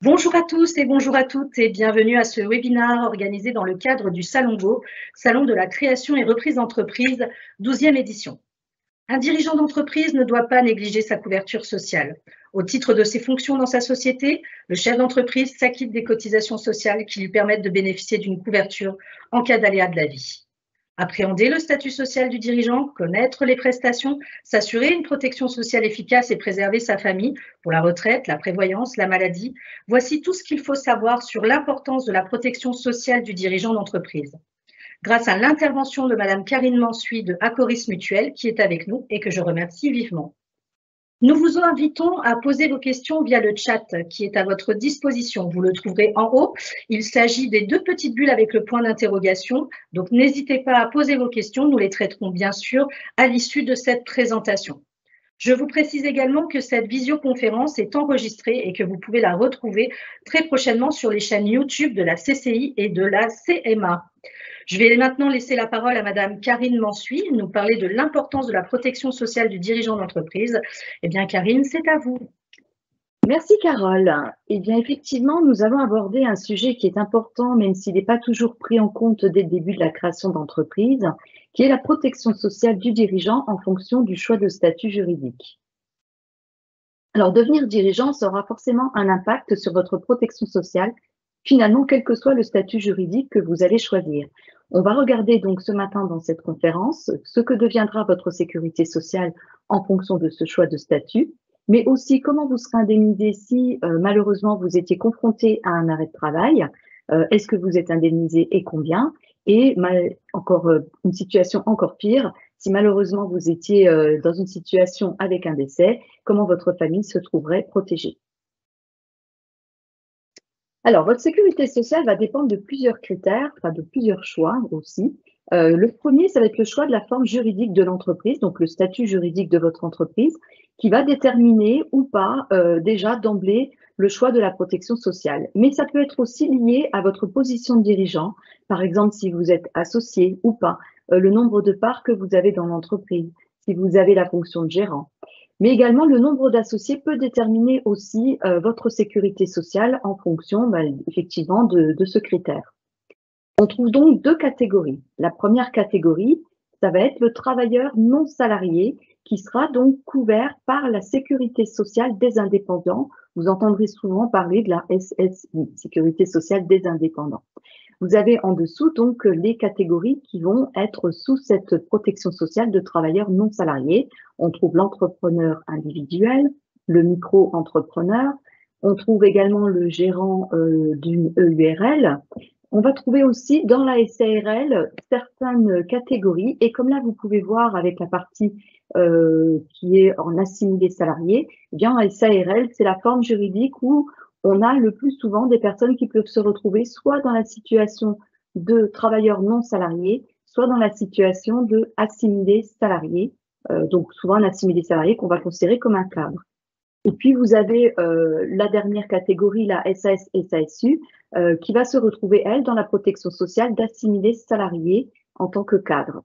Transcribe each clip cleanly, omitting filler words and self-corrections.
Bonjour à tous et bonjour à toutes et bienvenue à ce webinaire organisé dans le cadre du Salon Go, Salon de la création et reprise d'entreprise, 12e édition. Un dirigeant d'entreprise ne doit pas négliger sa couverture sociale. Au titre de ses fonctions dans sa société, le chef d'entreprise s'acquitte des cotisations sociales qui lui permettent de bénéficier d'une couverture en cas d'aléa de la vie. Appréhender le statut social du dirigeant, connaître les prestations, s'assurer une protection sociale efficace et préserver sa famille pour la retraite, la prévoyance, la maladie. Voici tout ce qu'il faut savoir sur l'importance de la protection sociale du dirigeant d'entreprise. Grâce à l'intervention de Madame Karine Mansuy de Acoris Mutuel, qui est avec nous et que je remercie vivement. Nous vous invitons à poser vos questions via le chat qui est à votre disposition. Vous le trouverez en haut. Il s'agit des deux petites bulles avec le point d'interrogation. Donc, n'hésitez pas à poser vos questions. Nous les traiterons bien sûr à l'issue de cette présentation. Je vous précise également que cette visioconférence est enregistrée et que vous pouvez la retrouver très prochainement sur les chaînes YouTube de la CCI et de la CMA. Je vais maintenant laisser la parole à Madame Karine Mansuy, nous parler de l'importance de la protection sociale du dirigeant d'entreprise. Eh bien, Karine, c'est à vous. Merci Carole. Eh bien, effectivement, nous allons aborder un sujet qui est important, même s'il n'est pas toujours pris en compte dès le début de la création d'entreprise, qui est la protection sociale du dirigeant en fonction du choix de statut juridique. Alors, devenir dirigeant, ça aura forcément un impact sur votre protection sociale, finalement, quel que soit le statut juridique que vous allez choisir. On va regarder donc ce matin dans cette conférence ce que deviendra votre sécurité sociale en fonction de ce choix de statut, mais aussi comment vous serez indemnisé si malheureusement vous étiez confronté à un arrêt de travail. Est-ce que vous êtes indemnisé et combien? Et encore une situation encore pire, si malheureusement vous étiez dans une situation avec un décès, comment votre famille se trouverait protégée? Alors, votre sécurité sociale va dépendre de plusieurs critères, enfin de plusieurs choix aussi. Le premier, ça va être le choix de la forme juridique de l'entreprise, donc le statut juridique de votre entreprise, qui va déterminer ou pas déjà d'emblée le choix de la protection sociale. Mais ça peut être aussi lié à votre position de dirigeant, par exemple si vous êtes associé ou pas, le nombre de parts que vous avez dans l'entreprise, si vous avez la fonction de gérant. Mais également, le nombre d'associés peut déterminer aussi votre sécurité sociale en fonction effectivement de ce critère. On trouve donc deux catégories. La première catégorie, ça va être le travailleur non salarié qui sera donc couvert par la sécurité sociale des indépendants. Vous entendrez souvent parler de la SSI, sécurité sociale des indépendants. Vous avez en dessous donc les catégories qui vont être sous cette protection sociale de travailleurs non salariés. On trouve l'entrepreneur individuel, le micro-entrepreneur, on trouve également le gérant d'une EURL. On va trouver aussi dans la SARL certaines catégories et comme là vous pouvez voir avec la partie qui est en assimilé salarié, eh bien en SARL c'est la forme juridique où on a le plus souvent des personnes qui peuvent se retrouver soit dans la situation de travailleurs non salariés, soit dans la situation de assimilés salariés, donc souvent un assimilé salarié qu'on va considérer comme un cadre. Et puis vous avez la dernière catégorie, la SAS-SASU, qui va se retrouver, elle, dans la protection sociale d'assimilés salariés en tant que cadre.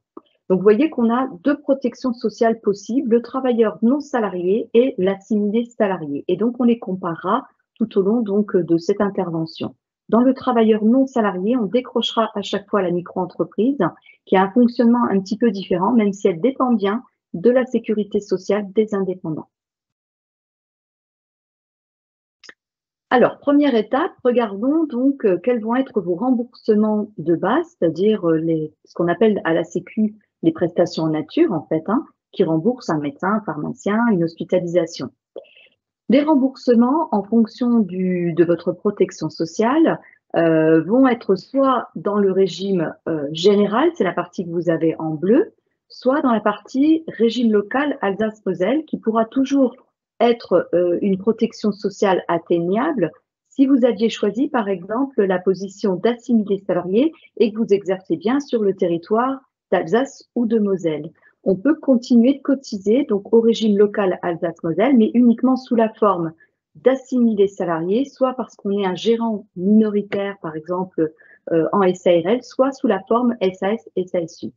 Donc, vous voyez qu'on a deux protections sociales possibles, le travailleur non salarié et l'assimilé salarié. Et donc, on les comparera tout au long donc, de cette intervention. Dans le travailleur non salarié, on décrochera à chaque fois la micro-entreprise qui a un fonctionnement un petit peu différent, même si elle dépend bien de la sécurité sociale des indépendants. Alors, première étape, regardons donc quels vont être vos remboursements de base, c'est-à-dire ce qu'on appelle à la Sécu les prestations en nature, en fait, qui remboursent un médecin, un pharmacien, une hospitalisation. Les remboursements, en fonction de votre protection sociale, vont être soit dans le régime général, c'est la partie que vous avez en bleu, soit dans la partie régime local Alsace-Moselle, qui pourra toujours être une protection sociale atteignable si vous aviez choisi, par exemple, la position d'assimilé salarié et que vous exercez bien sur le territoire d'Alsace ou de Moselle. On peut continuer de cotiser donc au régime local Alsace-Moselle, mais uniquement sous la forme d'assimilés salariés, soit parce qu'on est un gérant minoritaire, par exemple, en SARL, soit sous la forme SAS-SASU.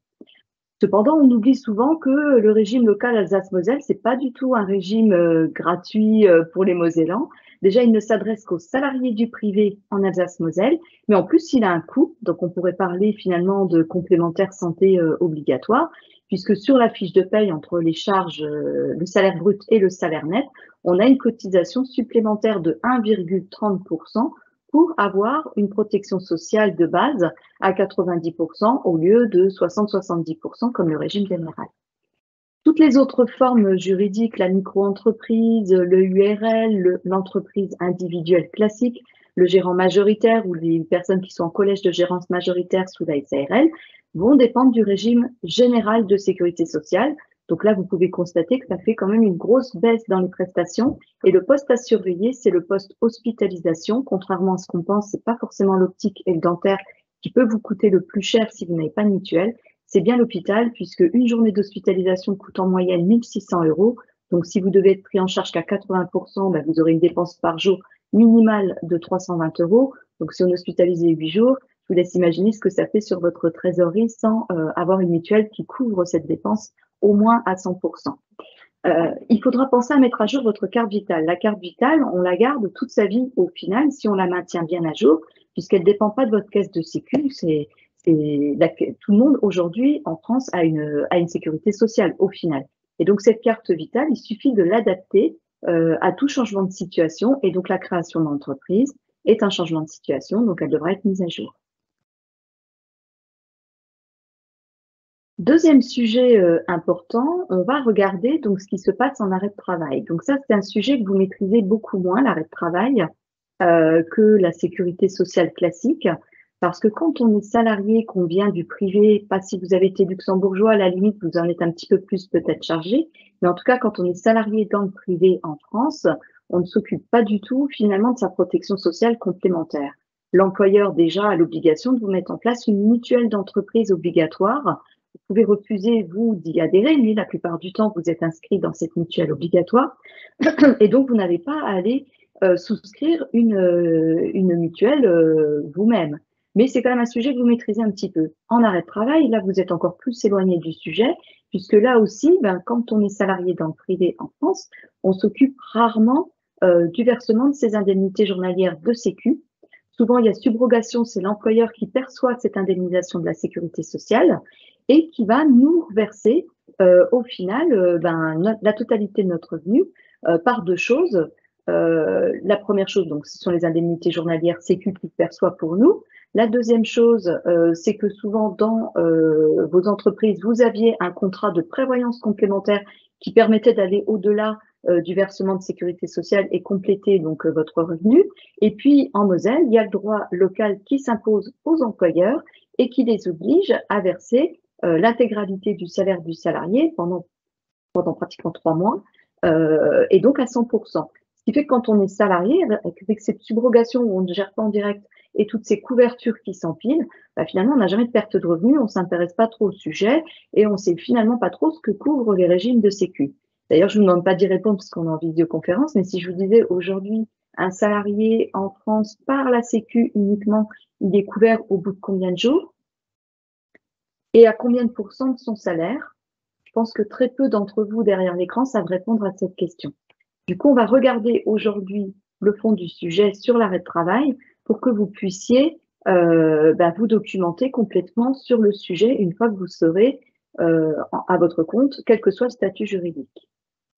Cependant, on oublie souvent que le régime local Alsace-Moselle, c'est pas du tout un régime gratuit pour les Mosellans. Déjà, il ne s'adresse qu'aux salariés du privé en Alsace-Moselle, mais en plus, il a un coût. Donc, on pourrait parler finalement de complémentaire santé obligatoire, puisque sur la fiche de paye, entre les charges, le salaire brut et le salaire net, on a une cotisation supplémentaire de 1,30% pour avoir une protection sociale de base à 90% au lieu de 60-70% comme le régime général. Toutes les autres formes juridiques, la micro-entreprise, le URL, l'entreprise individuelle classique, le gérant majoritaire ou les personnes qui sont en collège de gérance majoritaire sous la SARL, vont dépendre du régime général de sécurité sociale. Donc là, vous pouvez constater que ça fait quand même une grosse baisse dans les prestations. Et le poste à surveiller, c'est le poste hospitalisation. Contrairement à ce qu'on pense, c'est pas forcément l'optique et le dentaire qui peut vous coûter le plus cher si vous n'avez pas de mutuelle. C'est bien l'hôpital, puisque une journée d'hospitalisation coûte en moyenne 1 600 €. Donc, si vous devez être pris en charge qu'à 80%, ben, vous aurez une dépense par jour minimale de 320 €. Donc, si on hospitalise 8 jours, je vous laisse imaginer ce que ça fait sur votre trésorerie sans avoir une mutuelle qui couvre cette dépense au moins à 100%. Il faudra penser à mettre à jour votre carte vitale. La carte vitale, on la garde toute sa vie au final, si on la maintient bien à jour, puisqu'elle ne dépend pas de votre caisse de sécu. Tout le monde aujourd'hui en France a une sécurité sociale au final. Et donc cette carte vitale, il suffit de l'adapter à tout changement de situation. Et donc la création d'entreprise est un changement de situation, donc elle devra être mise à jour. Deuxième sujet important, on va regarder donc ce qui se passe en arrêt de travail. Donc ça, c'est un sujet que vous maîtrisez beaucoup moins, l'arrêt de travail, que la sécurité sociale classique. Parce que quand on est salarié, qu'on vient du privé, pas si vous avez été luxembourgeois, à la limite, vous en êtes un petit peu plus peut-être chargé. Mais en tout cas, quand on est salarié dans le privé en France, on ne s'occupe pas du tout finalement de sa protection sociale complémentaire. L'employeur déjà a l'obligation de vous mettre en place une mutuelle d'entreprise obligatoire. Vous pouvez refuser, vous, d'y adhérer, mais la plupart du temps, vous êtes inscrit dans cette mutuelle obligatoire. Et donc, vous n'avez pas à aller souscrire une mutuelle vous-même. Mais c'est quand même un sujet que vous maîtrisez un petit peu. En arrêt de travail, là, vous êtes encore plus éloigné du sujet, puisque là aussi, quand on est salarié dans le privé en France, on s'occupe rarement du versement de ces indemnités journalières de sécu. Souvent, il y a subrogation, c'est l'employeur qui perçoit cette indemnisation de la sécurité sociale et qui va nous verser au final la totalité de notre revenu par deux choses. La première chose, donc, ce sont les indemnités journalières sécu qu'il perçoit pour nous. La deuxième chose, c'est que souvent dans vos entreprises, vous aviez un contrat de prévoyance complémentaire qui permettait d'aller au-delà du versement de sécurité sociale et compléter donc votre revenu. Et puis en Moselle, il y a le droit local qui s'impose aux employeurs et qui les oblige à verser l'intégralité du salaire du salarié pendant pratiquement 3 mois et donc à 100%. Ce qui fait que quand on est salarié, avec cette subrogation où on ne gère pas en direct et toutes ces couvertures qui s'empilent, finalement, on n'a jamais de perte de revenus, on ne s'intéresse pas trop au sujet et on ne sait finalement pas trop ce que couvrent les régimes de sécu. D'ailleurs, je ne vous demande pas d'y répondre parce qu'on est en vidéoconférence, mais si je vous disais aujourd'hui, un salarié en France par la sécu uniquement, il est couvert au bout de combien de jours et à combien de pourcents de son salaire? Je pense que très peu d'entre vous derrière l'écran savent répondre à cette question. Du coup, on va regarder aujourd'hui le fond du sujet sur l'arrêt de travail pour que vous puissiez vous documenter complètement sur le sujet une fois que vous serez à votre compte, quel que soit le statut juridique.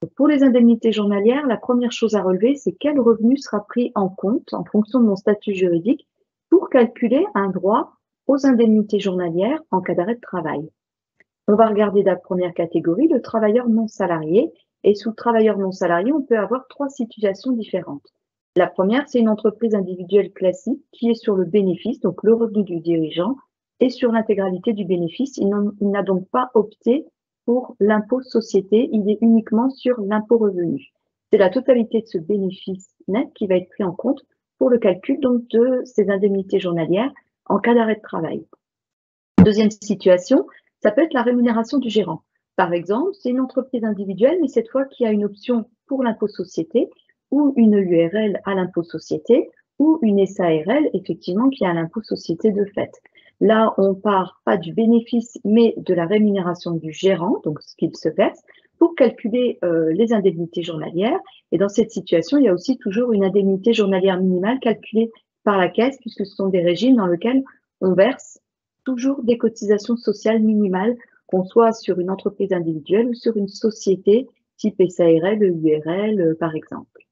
Donc, pour les indemnités journalières, la première chose à relever, c'est quel revenu sera pris en compte en fonction de mon statut juridique pour calculer un droit aux indemnités journalières en cas d'arrêt de travail. On va regarder la première catégorie, le travailleur non salarié. Et sous le travailleur non salarié, on peut avoir 3 situations différentes. La première, c'est une entreprise individuelle classique qui est sur le bénéfice, donc le revenu du dirigeant, et sur l'intégralité du bénéfice. Il n'a donc pas opté pour l'impôt société, il est uniquement sur l'impôt revenu. C'est la totalité de ce bénéfice net qui va être pris en compte pour le calcul donc de ces indemnités journalières en cas d'arrêt de travail. Deuxième situation, ça peut être la rémunération du gérant. Par exemple, c'est une entreprise individuelle, mais cette fois qui a une option pour l'impôt société ou une URL à l'impôt société ou une SARL, effectivement, qui a l'impôt société de fait. Là, on part pas du bénéfice, mais de la rémunération du gérant, donc ce qu'il se verse. pour calculer les indemnités journalières. Et dans cette situation, il y a aussi toujours une indemnité journalière minimale calculée par la Caisse, puisque ce sont des régimes dans lesquels on verse toujours des cotisations sociales minimales, qu'on soit sur une entreprise individuelle ou sur une société type SARL, URL, par exemple.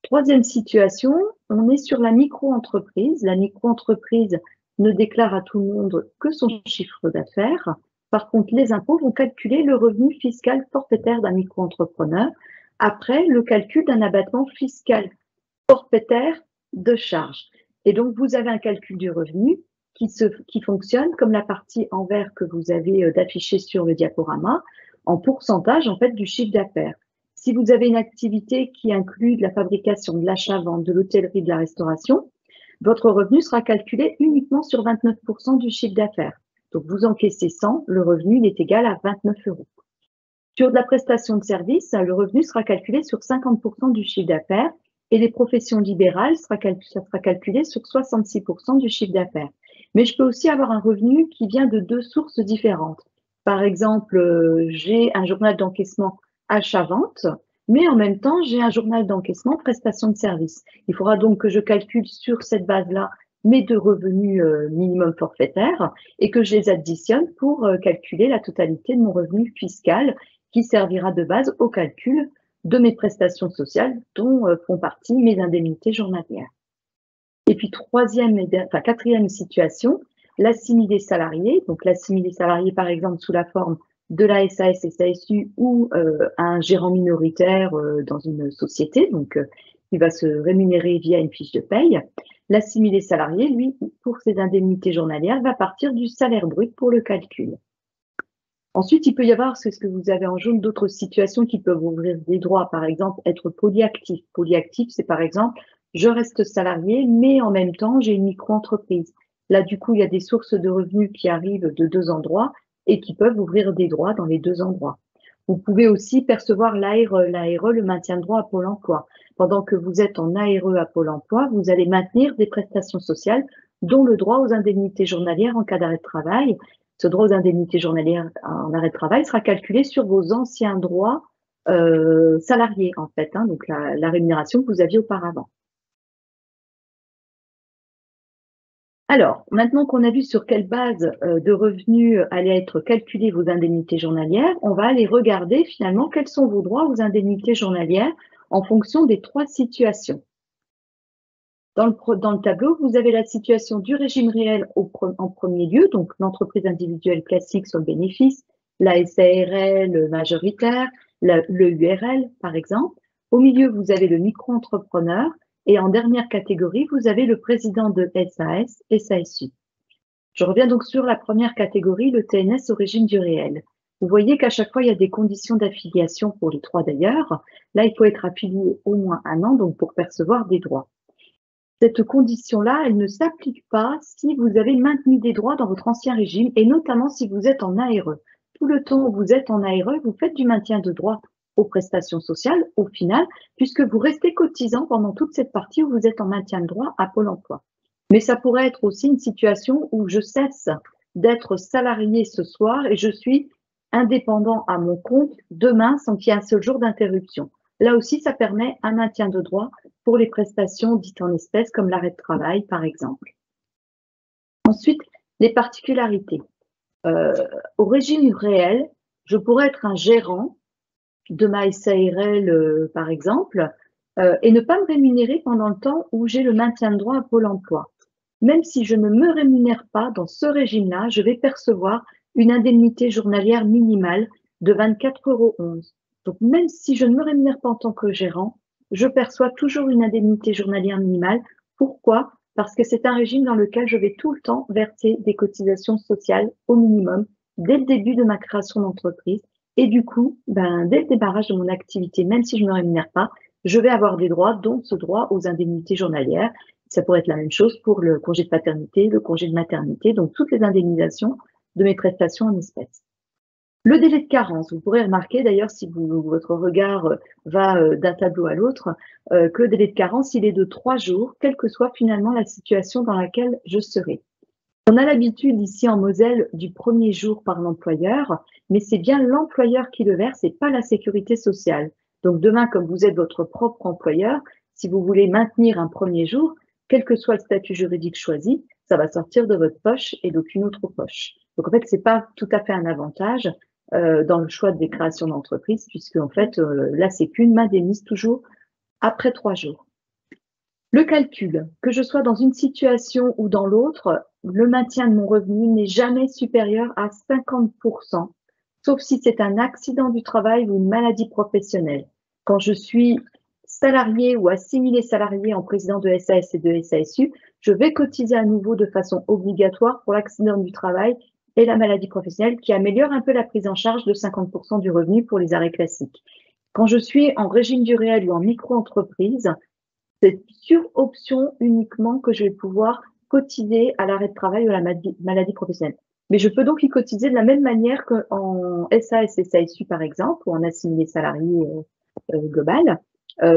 Troisième situation, on est sur la micro-entreprise. La micro-entreprise ne déclare à tout le monde que son chiffre d'affaires. Par contre, les impôts vont calculer le revenu fiscal forfaitaire d'un micro-entrepreneur après le calcul d'un abattement fiscal forfaitaire de charges. Et donc, vous avez un calcul du revenu qui fonctionne comme la partie en vert que vous avez d'afficher sur le diaporama, en pourcentage en fait du chiffre d'affaires. Si vous avez une activité qui inclut de la fabrication, de l'achat-vente, de l'hôtellerie, de la restauration, votre revenu sera calculé uniquement sur 29% du chiffre d'affaires. Donc, vous encaissez 100, le revenu il est égal à 29 €. Sur de la prestation de service, le revenu sera calculé sur 50% du chiffre d'affaires et les professions libérales, ça sera calculé sur 66% du chiffre d'affaires. Mais je peux aussi avoir un revenu qui vient de deux sources différentes. Par exemple, j'ai un journal d'encaissement achat-vente, mais en même temps, j'ai un journal d'encaissement prestation de service. Il faudra donc que je calcule sur cette base-là mes deux revenus minimum forfaitaires et que je les additionne pour calculer la totalité de mon revenu fiscal qui servira de base au calcul de mes prestations sociales dont font partie mes indemnités journalières. Et puis quatrième situation, l'assimilé salarié. Donc l'assimilé salarié, par exemple, sous la forme de la SAS, SASU ou un gérant minoritaire dans une société, donc il va se rémunérer via une fiche de paye. L'assimilé salarié, lui, pour ses indemnités journalières, va partir du salaire brut pour le calcul. Ensuite, il peut y avoir, c'est ce que vous avez en jaune, d'autres situations qui peuvent ouvrir des droits. Par exemple, être polyactif. Polyactif, c'est par exemple, je reste salarié, mais en même temps, j'ai une micro-entreprise. Là, du coup, il y a des sources de revenus qui arrivent de deux endroits et qui peuvent ouvrir des droits dans les deux endroits. Vous pouvez aussi percevoir l'ARE, le maintien de droit à Pôle emploi. Pendant que vous êtes en ARE à Pôle emploi, vous allez maintenir des prestations sociales, dont le droit aux indemnités journalières en cas d'arrêt de travail. Ce droit aux indemnités journalières en arrêt de travail sera calculé sur vos anciens droits salariés, en fait, donc la rémunération que vous aviez auparavant. Alors, maintenant qu'on a vu sur quelle base de revenus allaient être calculées vos indemnités journalières, on va aller regarder finalement quels sont vos droits aux indemnités journalières en fonction des trois situations. Dans le tableau, vous avez la situation du régime réel en premier lieu, donc l'entreprise individuelle classique sur le bénéfice, la SARL majoritaire, le URL par exemple. Au milieu, vous avez le micro-entrepreneur et en dernière catégorie, vous avez le président de SAS et SASU. Je reviens donc sur la première catégorie, le TNS au régime du réel. Vous voyez qu'à chaque fois, il y a des conditions d'affiliation pour les trois d'ailleurs. Là, il faut être affilié au moins 1 an donc pour percevoir des droits. Cette condition-là, elle ne s'applique pas si vous avez maintenu des droits dans votre ancien régime et notamment si vous êtes en ARE. Tout le temps où vous êtes en ARE, vous faites du maintien de droits aux prestations sociales au final, puisque vous restez cotisant pendant toute cette partie où vous êtes en maintien de droit à Pôle emploi. Mais ça pourrait être aussi une situation où je cesse d'être salarié ce soir et je suis indépendant à mon compte demain sans qu'il y ait un seul jour d'interruption. Là aussi, ça permet un maintien de droit pour les prestations dites en espèces, comme l'arrêt de travail, par exemple. Ensuite, les particularités. Au régime réel, je pourrais être un gérant de ma SARL, par exemple, et ne pas me rémunérer pendant le temps où j'ai le maintien de droit à Pôle emploi. Même si je ne me rémunère pas dans ce régime-là, je vais percevoir une indemnité journalière minimale de 24,11 €. Donc, même si je ne me rémunère pas en tant que gérant, je perçois toujours une indemnité journalière minimale. Pourquoi? Parce que c'est un régime dans lequel je vais tout le temps verser des cotisations sociales au minimum dès le début de ma création d'entreprise. Et du coup, dès le démarrage de mon activité, même si je ne me rémunère pas, je vais avoir des droits, dont ce droit aux indemnités journalières. Ça pourrait être la même chose pour le congé de paternité, le congé de maternité, donc toutes les indemnisations de mes prestations en espèces. Le délai de carence, vous pourrez remarquer d'ailleurs si votre regard va d'un tableau à l'autre, que le délai de carence, il est de 3 jours, quelle que soit finalement la situation dans laquelle je serai. On a l'habitude ici en Moselle du premier jour par l'employeur, mais c'est bien l'employeur qui le verse et pas la sécurité sociale. Donc demain, comme vous êtes votre propre employeur, si vous voulez maintenir un premier jour, quel que soit le statut juridique choisi, ça va sortir de votre poche et d'aucune autre poche. Donc en fait, c'est pas tout à fait un avantage dans le choix des créations d'entreprise, puisque en fait, la Sécu m'indemnise toujours après 3 jours. Le calcul, que je sois dans une situation ou dans l'autre, le maintien de mon revenu n'est jamais supérieur à 50%, sauf si c'est un accident du travail ou une maladie professionnelle. Quand je suis salarié ou assimilé salarié en président de SAS et de SASU, je vais cotiser à nouveau de façon obligatoire pour l'accident du travail et la maladie professionnelle qui améliore un peu la prise en charge de 50% du revenu pour les arrêts classiques. Quand je suis en régime du réel ou en micro-entreprise, c'est sur option uniquement que je vais pouvoir cotiser à l'arrêt de travail ou à la maladie professionnelle. Mais je peux donc y cotiser de la même manière qu'en SAS et SASU, par exemple, ou en assimilé salarié global.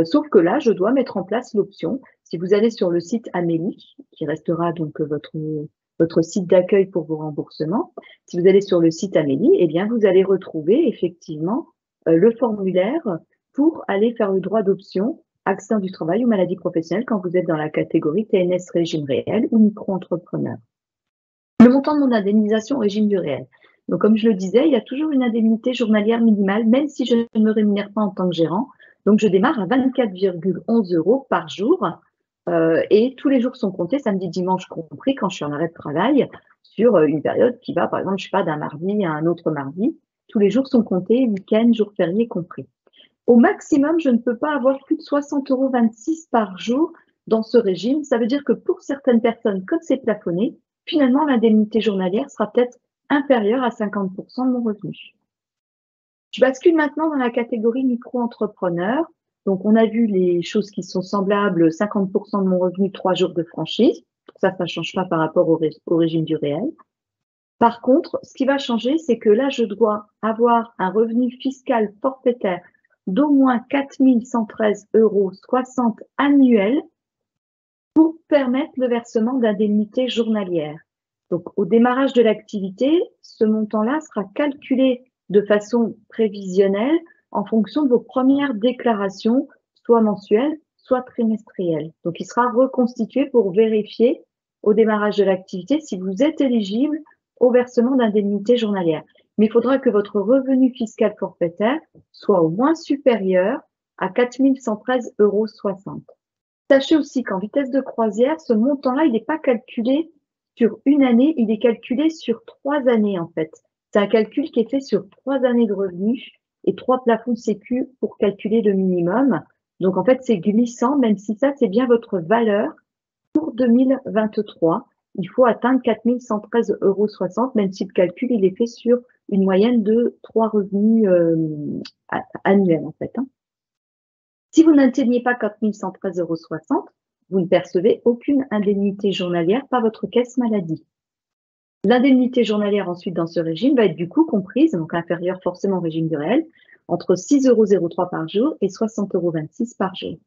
Sauf que là, je dois mettre en place l'option. Si vous allez sur le site Amélie, qui restera donc votre site d'accueil pour vos remboursements, si vous allez sur le site Amélie, eh bien, vous allez retrouver effectivement le formulaire pour aller faire le droit d'option accident du travail ou maladie professionnelle quand vous êtes dans la catégorie TNS régime réel ou micro-entrepreneur. Le montant de mon indemnisation au régime du réel. Donc, comme je le disais, il y a toujours une indemnité journalière minimale, même si je ne me rémunère pas en tant que gérant. Donc, je démarre à 24,11 € par jour et tous les jours sont comptés, samedi, dimanche compris, quand je suis en arrêt de travail, sur une période qui va, par exemple, je sais pas, d'un mardi à un autre mardi. Tous les jours sont comptés, week-end, jours fériés compris. Au maximum, je ne peux pas avoir plus de 60,26 € par jour dans ce régime. Ça veut dire que pour certaines personnes, comme c'est plafonné, finalement, l'indemnité journalière sera peut-être inférieure à 50% de mon revenu. Je bascule maintenant dans la catégorie micro-entrepreneur. Donc, on a vu les choses qui sont semblables, 50% de mon revenu, 3 jours de franchise. Ça ne change pas par rapport au régime du réel. Par contre, ce qui va changer, c'est que là, je dois avoir un revenu fiscal forfaitaire d'au moins 4 113,60 € annuels pour permettre le versement d'indemnités journalières. Donc, au démarrage de l'activité, ce montant-là sera calculé de façon prévisionnelle en fonction de vos premières déclarations, soit mensuelles, soit trimestrielles. Donc, il sera reconstitué pour vérifier au démarrage de l'activité si vous êtes éligible au versement d'indemnités journalières. Mais il faudra que votre revenu fiscal forfaitaire soit au moins supérieur à 4 113,60 €. Sachez aussi qu'en vitesse de croisière, ce montant-là, il n'est pas calculé sur une année, il est calculé sur 3 années en fait. C'est un calcul qui est fait sur 3 années de revenus et 3 plafonds sécu pour calculer le minimum. Donc en fait, c'est glissant, même si ça, c'est bien votre valeur pour 2023. Il faut atteindre 4 113,60 €, même si le calcul, il est fait sur une moyenne de 3 revenus annuels en fait. Si vous n'atteignez pas 4 113,60 €, vous ne percevez aucune indemnité journalière par votre caisse maladie. L'indemnité journalière ensuite dans ce régime va être du coup comprise, donc inférieure forcément au régime du réel, entre 6,03 € par jour et 60,26 € par jour.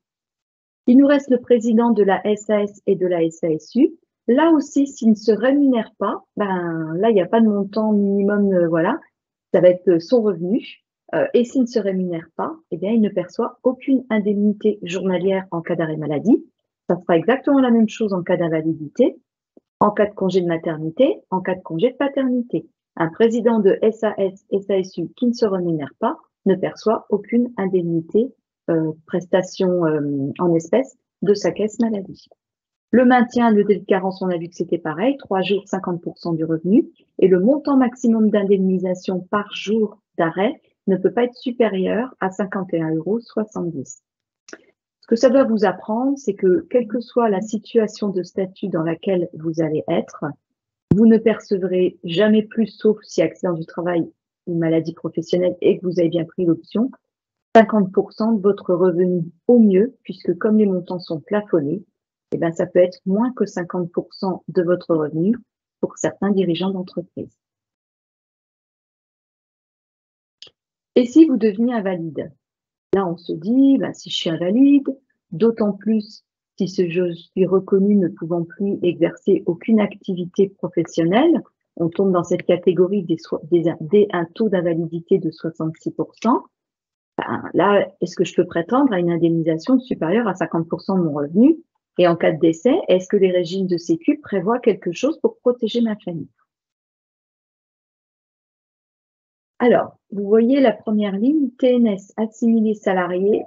Il nous reste le président de la SAS et de la SASU. Là aussi, s'il ne se rémunère pas, ben là, il n'y a pas de montant minimum, voilà, ça va être son revenu. Et s'il ne se rémunère pas, eh bien, il ne perçoit aucune indemnité journalière en cas d'arrêt maladie. Ça sera exactement la même chose en cas d'invalidité, en cas de congé de maternité, en cas de congé de paternité. Un président de SAS et SASU qui ne se rémunère pas ne perçoit aucune indemnité, prestation en espèces de sa caisse maladie. Le maintien, le délai de carence, on a vu que c'était pareil, 3 jours, 50% du revenu. Et le montant maximum d'indemnisation par jour d'arrêt ne peut pas être supérieur à 51,70 €. Ce que ça doit vous apprendre, c'est que quelle que soit la situation de statut dans laquelle vous allez être, vous ne percevrez jamais plus, sauf si accident du travail ou maladie professionnelle et que vous avez bien pris l'option, 50% de votre revenu au mieux, puisque comme les montants sont plafonnés, eh bien, ça peut être moins que 50% de votre revenu pour certains dirigeants d'entreprise. Et si vous devenez invalide? Là, on se dit, ben, si je suis invalide, d'autant plus Si ce je suis reconnu ne pouvant plus exercer aucune activité professionnelle, on tombe dans cette catégorie dès un taux d'invalidité de 66%. Ben, là, est-ce que je peux prétendre à une indemnisation supérieure à 50% de mon revenu? Et en cas de décès, est-ce que les régimes de sécu prévoient quelque chose pour protéger ma famille? Alors, vous voyez la première ligne, TNS assimilé salarié,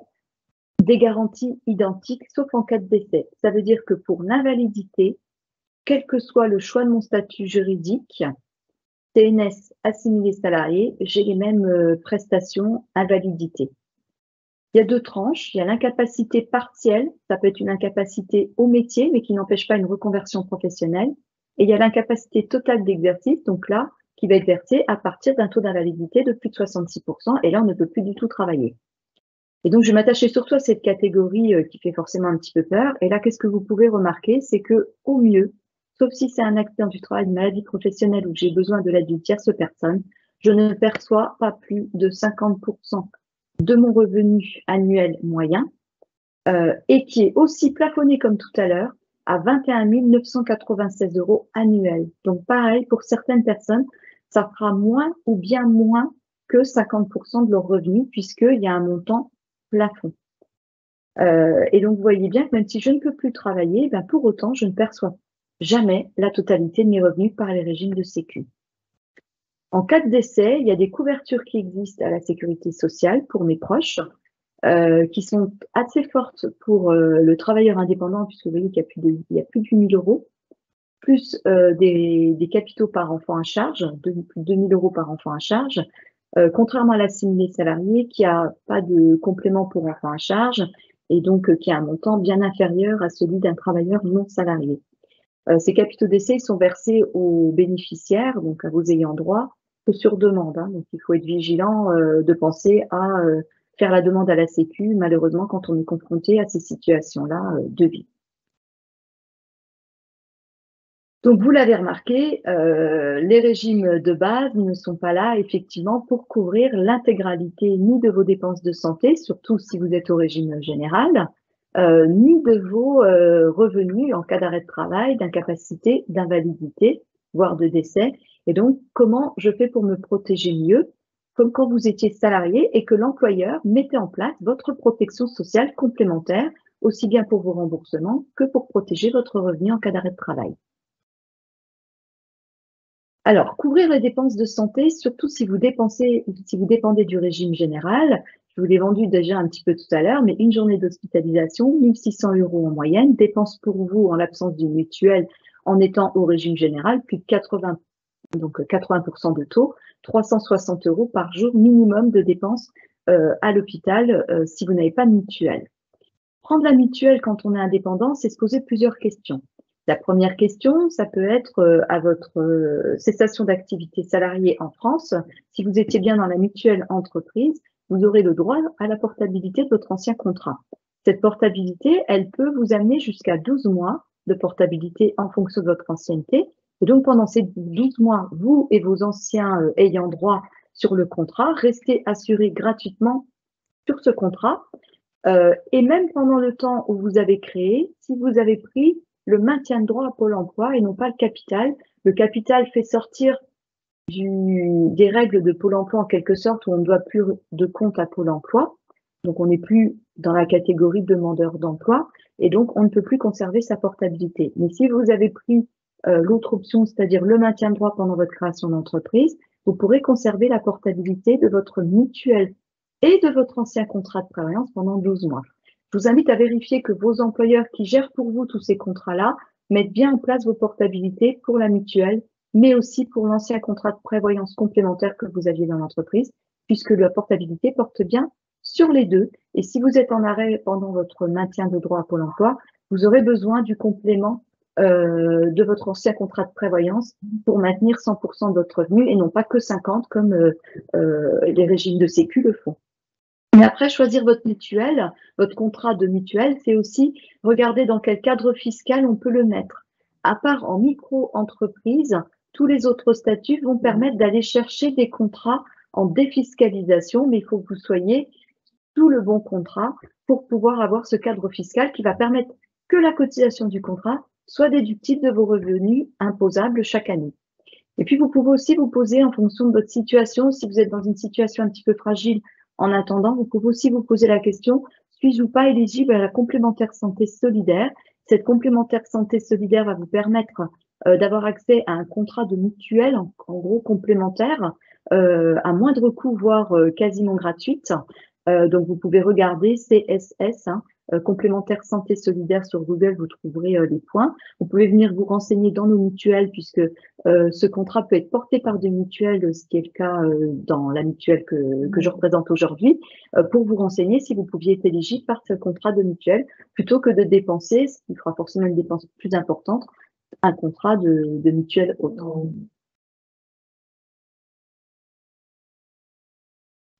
des garanties identiques sauf en cas de décès. Ça veut dire que pour l'invalidité, quel que soit le choix de mon statut juridique, TNS assimilé salarié, j'ai les mêmes prestations invalidité. Il y a deux tranches. Il y a l'incapacité partielle, ça peut être une incapacité au métier, mais qui n'empêche pas une reconversion professionnelle. Et il y a l'incapacité totale d'exercice, donc là, qui va être versée à partir d'un taux d'invalidité de plus de 66%, et là, on ne peut plus du tout travailler. Et donc, je vais m'attacher surtout à cette catégorie qui fait forcément un petit peu peur. Et là, qu'est-ce que vous pouvez remarquer? C'est que, au mieux, sauf si c'est un accident du travail, une maladie professionnelle ou que j'ai besoin de l'aide d'une tierce personne, je ne perçois pas plus de 50% de mon revenu annuel moyen et qui est aussi plafonné comme tout à l'heure à 21 996 € annuels. Donc, pareil, pour certaines personnes, ça fera moins ou bien moins que 50% de leur revenu puisqu'il y a un montant plafond. Et donc, vous voyez bien que même si je ne peux plus travailler, ben, pour autant, je ne perçois jamais la totalité de mes revenus par les régimes de sécu. En cas de décès, il y a des couvertures qui existent à la sécurité sociale pour mes proches, qui sont assez fortes pour le travailleur indépendant, puisque vous voyez qu'il y a plus de 8 000 €, plus des capitaux par enfant à charge, plus de 2 000 € par enfant à charge, contrairement à l'assimilé salarié qui a pas de complément pour enfant à charge et donc qui a un montant bien inférieur à celui d'un travailleur non salarié. Ces capitaux d'essai sont versés aux bénéficiaires, donc à vos ayants droit, que sur demande. Donc, il faut être vigilant de penser à faire la demande à la Sécu, malheureusement, quand on est confronté à ces situations-là de vie. Donc, vous l'avez remarqué, les régimes de base ne sont pas là, effectivement, pour couvrir l'intégralité ni de vos dépenses de santé, surtout si vous êtes au régime général, ni de vos revenus en cas d'arrêt de travail, d'incapacité, d'invalidité, voire de décès. Et donc, comment je fais pour me protéger mieux, comme quand vous étiez salarié et que l'employeur mettait en place votre protection sociale complémentaire, aussi bien pour vos remboursements que pour protéger votre revenu en cas d'arrêt de travail. Alors, couvrir les dépenses de santé, surtout si vous dépendez du régime général, je vous l'ai vendu déjà un petit peu tout à l'heure, mais une journée d'hospitalisation, 1 600 € en moyenne, dépense pour vous en l'absence d'une mutuelle en étant au régime général, plus de 80% de taux, 360 € par jour minimum de dépenses à l'hôpital si vous n'avez pas de mutuelle. Prendre la mutuelle quand on est indépendant, c'est se poser plusieurs questions. La première question, ça peut être à votre cessation d'activité salariée en France, si vous étiez bien dans la mutuelle entreprise, vous aurez le droit à la portabilité de votre ancien contrat. Cette portabilité, elle peut vous amener jusqu'à 12 mois de portabilité en fonction de votre ancienneté. Et donc, pendant ces 12 mois, vous et vos anciens ayant droit sur le contrat, restez assurés gratuitement sur ce contrat. Et même pendant le temps où vous avez créé, si vous avez pris le maintien de droit à Pôle emploi et non pas le capital fait sortir des règles de Pôle emploi en quelque sorte où on ne doit plus de compte à Pôle emploi. Donc, on n'est plus dans la catégorie demandeur d'emploi et donc on ne peut plus conserver sa portabilité. Mais si vous avez pris l'autre option, c'est-à-dire le maintien de droit pendant votre création d'entreprise, vous pourrez conserver la portabilité de votre mutuelle et de votre ancien contrat de prévoyance pendant 12 mois. Je vous invite à vérifier que vos employeurs qui gèrent pour vous tous ces contrats-là mettent bien en place vos portabilités pour la mutuelle, mais aussi pour l'ancien contrat de prévoyance complémentaire que vous aviez dans l'entreprise, puisque la portabilité porte bien sur les deux. Et si vous êtes en arrêt pendant votre maintien de droit à Pôle emploi, vous aurez besoin du complément de votre ancien contrat de prévoyance pour maintenir 100% de votre revenu et non pas que 50% comme les régimes de sécu le font. Mais après, choisir votre mutuelle, votre contrat de mutuelle, c'est aussi regarder dans quel cadre fiscal on peut le mettre. À part en micro-entreprise, tous les autres statuts vont permettre d'aller chercher des contrats en défiscalisation, mais il faut que vous soyez sous le bon contrat pour pouvoir avoir ce cadre fiscal qui va permettre que la cotisation du contrat soit déductible de vos revenus imposables chaque année. Et puis, vous pouvez aussi vous poser en fonction de votre situation, si vous êtes dans une situation un petit peu fragile en attendant, vous pouvez aussi vous poser la question, suis-je ou pas éligible à la complémentaire santé solidaire? Cette complémentaire santé solidaire va vous permettre d'avoir accès à un contrat de mutuelle, en gros complémentaire, à moindre coût, voire quasiment gratuite. Donc, vous pouvez regarder CSS, complémentaire santé solidaire sur Google, vous trouverez les points. Vous pouvez venir vous renseigner dans nos mutuelles puisque ce contrat peut être porté par des mutuelles, ce qui est le cas dans la mutuelle que je représente aujourd'hui, pour vous renseigner si vous pouviez être éligible par ce contrat de mutuelle plutôt que de dépenser, ce qui fera forcément une dépense plus importante, un contrat de mutuelle autre.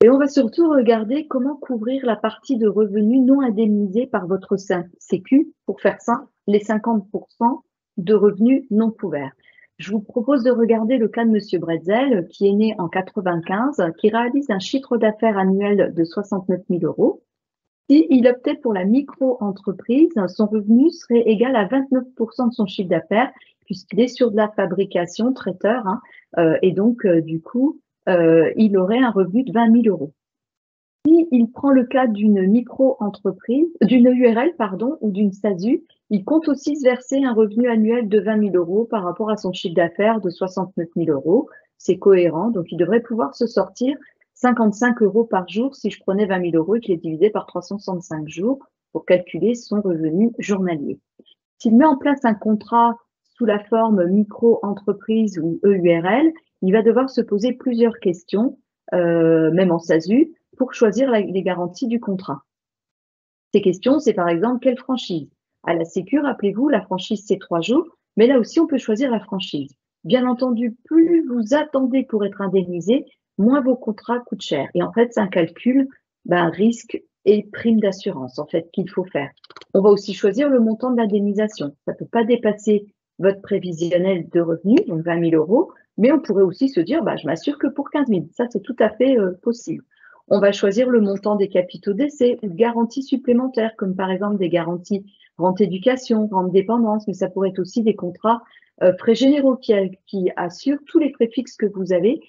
Et on va surtout regarder comment couvrir la partie de revenus non indemnisés par votre Sécu, pour faire simple, les 50% de revenus non couverts. Je vous propose de regarder le cas de Monsieur Bretzel, qui est né en 95, qui réalise un chiffre d'affaires annuel de 69 000 euros. S'il optait pour la micro-entreprise, son revenu serait égal à 29% de son chiffre d'affaires, puisqu'il est sur de la fabrication, traiteur, et donc du coup, il aurait un revenu de 20 000 euros. Si il prend le cas d'une micro-entreprise, d'une URL, pardon, ou d'une SASU, il compte aussi se verser un revenu annuel de 20 000 euros par rapport à son chiffre d'affaires de 69 000 euros. C'est cohérent, donc il devrait pouvoir se sortir 55 euros par jour si je prenais 20 000 euros et que je les divisais par 365 jours pour calculer son revenu journalier. S'il met en place un contrat sous la forme micro-entreprise ou EURL, il va devoir se poser plusieurs questions, même en SASU, pour choisir les garanties du contrat. Ces questions, c'est par exemple, quelle franchise? À la Sécu, rappelez-vous, la franchise, c'est 3 jours, mais là aussi, on peut choisir la franchise. Bien entendu, plus vous attendez pour être indemnisé, moins vos contrats coûtent cher. Et en fait, c'est un calcul, risque et prime d'assurance, en fait, qu'il faut faire. On va aussi choisir le montant de l'indemnisation. Ça ne peut pas dépasser votre prévisionnel de revenus, donc 20 000 euros, mais on pourrait aussi se dire, je m'assure que pour 15 000. Ça, c'est tout à fait possible. On va choisir le montant des capitaux d'essai ou de garanties supplémentaires, comme par exemple des garanties rente éducation, rente dépendance, mais ça pourrait être aussi des contrats frais généraux qui assurent tous les frais fixes que vous avez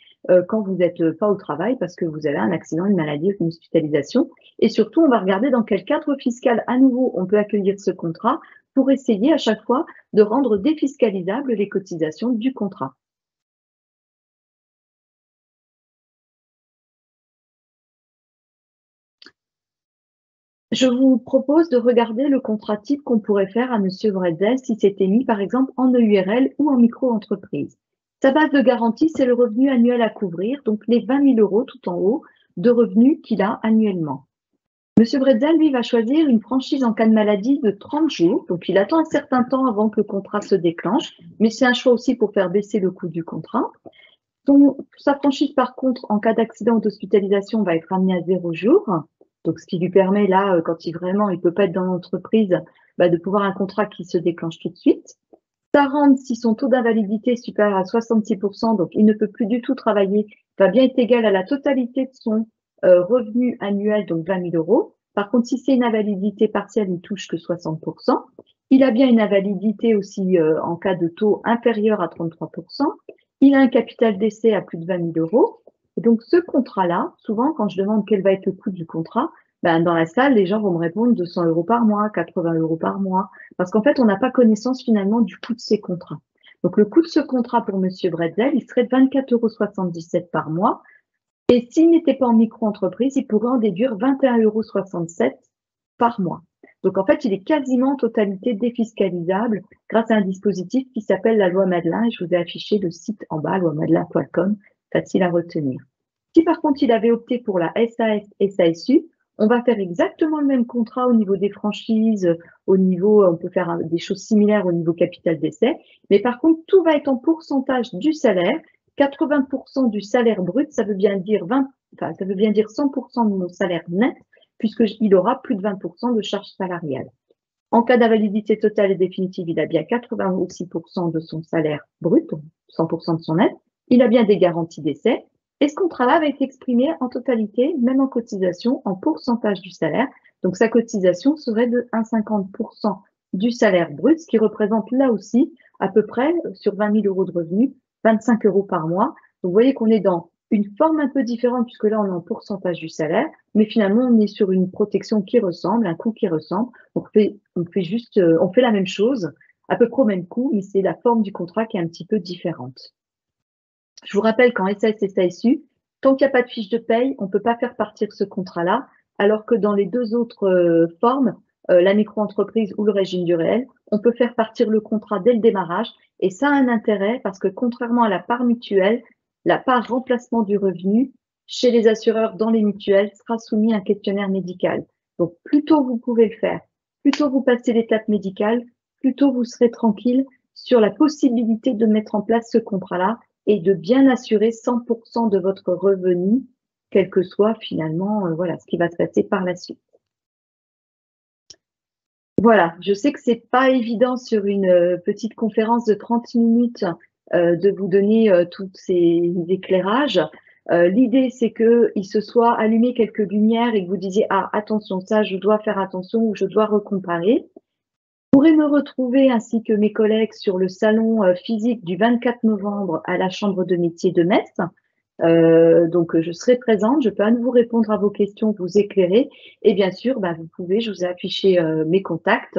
quand vous n'êtes pas au travail parce que vous avez un accident, une maladie ou une hospitalisation. Et surtout, on va regarder dans quel cadre fiscal à nouveau on peut accueillir ce contrat pour essayer à chaque fois de rendre défiscalisables les cotisations du contrat. Je vous propose de regarder le contrat type qu'on pourrait faire à Monsieur Bretzel si c'était mis par exemple en EURL ou en micro-entreprise. Sa base de garantie, c'est le revenu annuel à couvrir, donc les 20 000 euros tout en haut de revenus qu'il a annuellement. Monsieur Bretzel, lui, va choisir une franchise en cas de maladie de 30 jours, donc il attend un certain temps avant que le contrat se déclenche, mais c'est un choix aussi pour faire baisser le coût du contrat. Sa franchise, par contre, en cas d'accident ou d'hospitalisation, va être amenée à 0 jours. Donc, ce qui lui permet, là, quand il ne peut pas être dans l'entreprise, de pouvoir un contrat qui se déclenche tout de suite. Sa rente, si son taux d'invalidité est supérieur à 66%, donc il ne peut plus du tout travailler, va bien être égal à la totalité de son revenu annuel, donc 20 000 euros. Par contre, si c'est une invalidité partielle, il ne touche que 60%. Il a bien une invalidité aussi en cas de taux inférieur à 33%. Il a un capital d'essai à plus de 20 000 euros. Et donc, ce contrat-là, souvent, quand je demande quel va être le coût du contrat, dans la salle, les gens vont me répondre 200 euros par mois, 80 euros par mois, parce qu'en fait, on n'a pas connaissance finalement du coût de ces contrats. Donc, le coût de ce contrat pour Monsieur Bretzel, il serait de 24,77 € par mois. Et s'il n'était pas en micro-entreprise, il pourrait en déduire 21,67 € par mois. Donc, en fait, il est quasiment en totalité défiscalisable grâce à un dispositif qui s'appelle la loi Madelin. Et je vous ai affiché le site en bas, loimadelin.com, facile à retenir. Si par contre, il avait opté pour la SAS et SASU, on va faire exactement le même contrat au niveau des franchises, au niveau, on peut faire des choses similaires au niveau capital d'essai, mais par contre, tout va être en pourcentage du salaire. 80% du salaire brut, ça veut bien dire 100% de mon salaire net, puisqu'il aura plus de 20% de charges salariales. En cas d'invalidité totale et définitive, il a bien 86% de son salaire brut, 100% de son net. Il a bien des garanties d'essai. Et ce contrat-là va être exprimé en totalité, même en cotisation, en pourcentage du salaire. Donc, sa cotisation serait de 1,50% du salaire brut, ce qui représente là aussi à peu près, sur 20 000 euros de revenus, 25 euros par mois. Donc, vous voyez qu'on est dans une forme un peu différente, puisque là, on est en pourcentage du salaire, mais finalement, on est sur une protection qui ressemble, un coût qui ressemble. On fait la même chose, à peu près au même coût, mais c'est la forme du contrat qui est un petit peu différente. Je vous rappelle qu'en SAS et SASU, tant qu'il n'y a pas de fiche de paye, on ne peut pas faire partir ce contrat-là, alors que dans les deux autres formes, la micro-entreprise ou le régime du réel, on peut faire partir le contrat dès le démarrage. Et ça a un intérêt parce que contrairement à la part mutuelle, la part remplacement du revenu chez les assureurs dans les mutuelles sera soumis à un questionnaire médical. Donc, plus tôt vous pouvez le faire, plus tôt vous passez l'étape médicale, plus tôt vous serez tranquille sur la possibilité de mettre en place ce contrat-là et de bien assurer 100% de votre revenu, quel que soit finalement voilà, ce qui va se passer par la suite. Voilà, je sais que c'est pas évident sur une petite conférence de 30 minutes de vous donner tous ces éclairages. L'idée, c'est qu'il se soit allumé quelques lumières et que vous disiez « Ah, attention, ça, je dois faire attention ou je dois recomparer ». Vous pourrez me retrouver ainsi que mes collègues sur le salon physique du 24 novembre à la Chambre de métier de Metz. Donc, je serai présente, je peux à nouveau répondre à vos questions, vous éclairer. Et bien sûr, vous pouvez, je vous ai affiché mes contacts.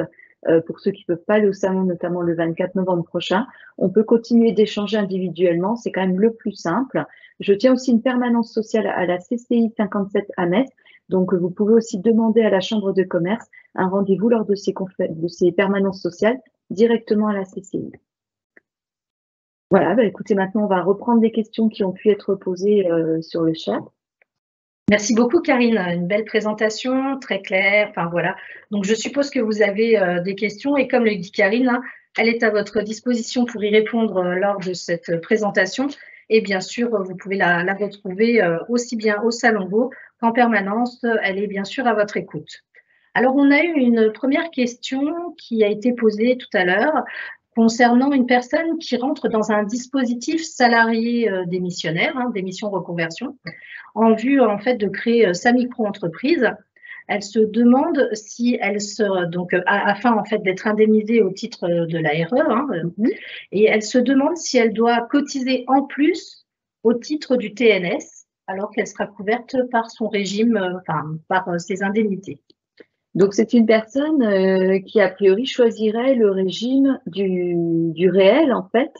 Pour ceux qui ne peuvent pas aller au salon, notamment le 24 novembre prochain, on peut continuer d'échanger individuellement, c'est quand même le plus simple. Je tiens aussi une permanence sociale à la CCI 57 à Metz, donc vous pouvez aussi demander à la Chambre de commerce un rendez-vous lors de ces permanences sociales directement à la CCI. Voilà, écoutez, maintenant on va reprendre des questions qui ont pu être posées sur le chat. Merci beaucoup, Karine. Une belle présentation, très claire. Enfin, voilà. Donc, je suppose que vous avez des questions et comme le dit Karine, hein, elle est à votre disposition pour y répondre lors de cette présentation. Et bien sûr, vous pouvez la retrouver aussi bien au Salon Go qu'en permanence. Elle est bien sûr à votre écoute. Alors, on a eu une première question qui a été posée tout à l'heure concernant une personne qui rentre dans un dispositif salarié démissionnaire, hein, démission reconversion, en vue en fait de créer sa micro-entreprise. Elle se demande si elle se donc afin en fait d'être indemnisée au titre de l'ARE, hein, et elle se demande si elle doit cotiser en plus au titre du TNS alors qu'elle sera couverte par son régime, par ses indemnités. Donc, c'est une personne qui, a priori, choisirait le régime du réel, en fait,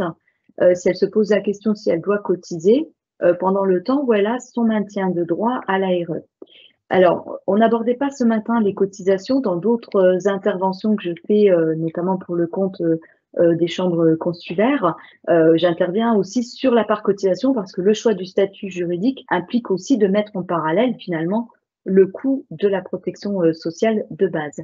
si elle se pose la question si elle doit cotiser pendant le temps où elle a son maintien de droit à l'ARE. Alors, on n'abordait pas ce matin les cotisations dans d'autres interventions que je fais, notamment pour le compte des chambres consulaires. J'interviens aussi sur la part cotisation parce que le choix du statut juridique implique aussi de mettre en parallèle, finalement, le coût de la protection sociale de base.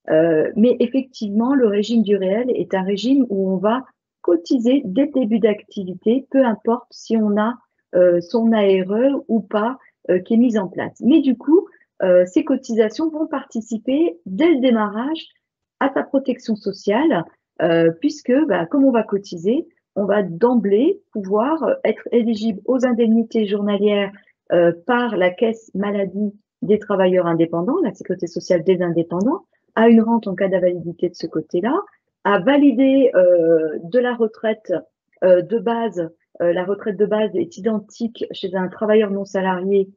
Mais effectivement, le régime du réel est un régime où on va cotiser dès le début d'activité, peu importe si on a son ARE ou pas qui est mise en place. Mais du coup, ces cotisations vont participer dès le démarrage à ta protection sociale, puisque comme on va cotiser, on va d'emblée pouvoir être éligible aux indemnités journalières par la caisse maladie des travailleurs indépendants, la sécurité sociale des indépendants, à une rente en cas d'invalidité de ce côté-là, à valider de la retraite de base. La retraite de base est identique chez un travailleur non salarié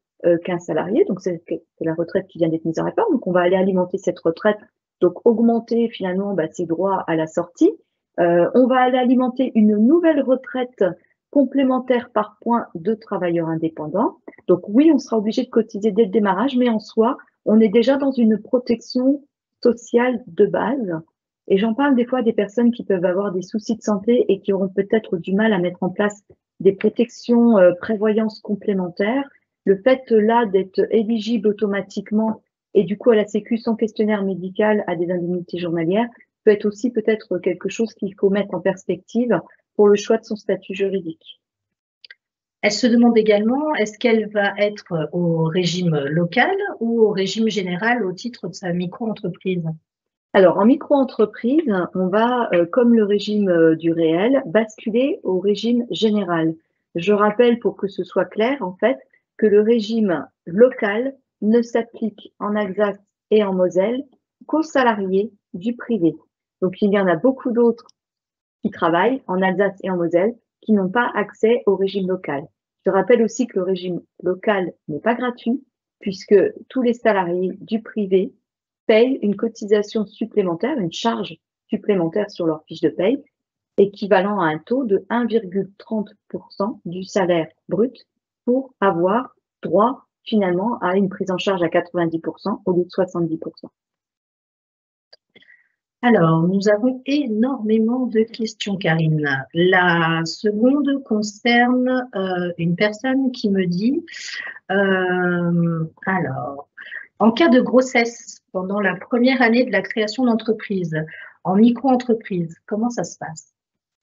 qu'un salarié, donc c'est la retraite qui vient d'être mise en réforme, donc on va aller alimenter cette retraite, donc augmenter finalement ses droits à la sortie. On va aller alimenter une nouvelle retraite complémentaire par point de travailleurs indépendants. Donc oui, on sera obligé de cotiser dès le démarrage, mais en soi, on est déjà dans une protection sociale de base. Et j'en parle des fois des personnes qui peuvent avoir des soucis de santé et qui auront peut-être du mal à mettre en place des protections prévoyance complémentaires. Le fait là d'être éligible automatiquement et du coup à la Sécu sans questionnaire médical à des indemnités journalières peut être aussi peut-être quelque chose qu'il faut mettre en perspective pour le choix de son statut juridique. Elle se demande également, est-ce qu'elle va être au régime local ou au régime général au titre de sa micro-entreprise? Alors, en micro-entreprise, on va, comme le régime du réel, basculer au régime général. Je rappelle, pour que ce soit clair, en fait, que le régime local ne s'applique en Alsace et en Moselle qu'aux salariés du privé. Donc, il y en a beaucoup d'autres qui travaillent en Alsace et en Moselle qui n'ont pas accès au régime local. Je rappelle aussi que le régime local n'est pas gratuit puisque tous les salariés du privé payent une cotisation supplémentaire, une charge supplémentaire sur leur fiche de paye, équivalent à un taux de 1,30% du salaire brut pour avoir droit finalement à une prise en charge à 90% au lieu de 70%. Alors, nous avons énormément de questions, Karine. La seconde concerne une personne qui me dit, alors, en cas de grossesse pendant la première année de la création d'entreprise, en micro-entreprise, comment ça se passe?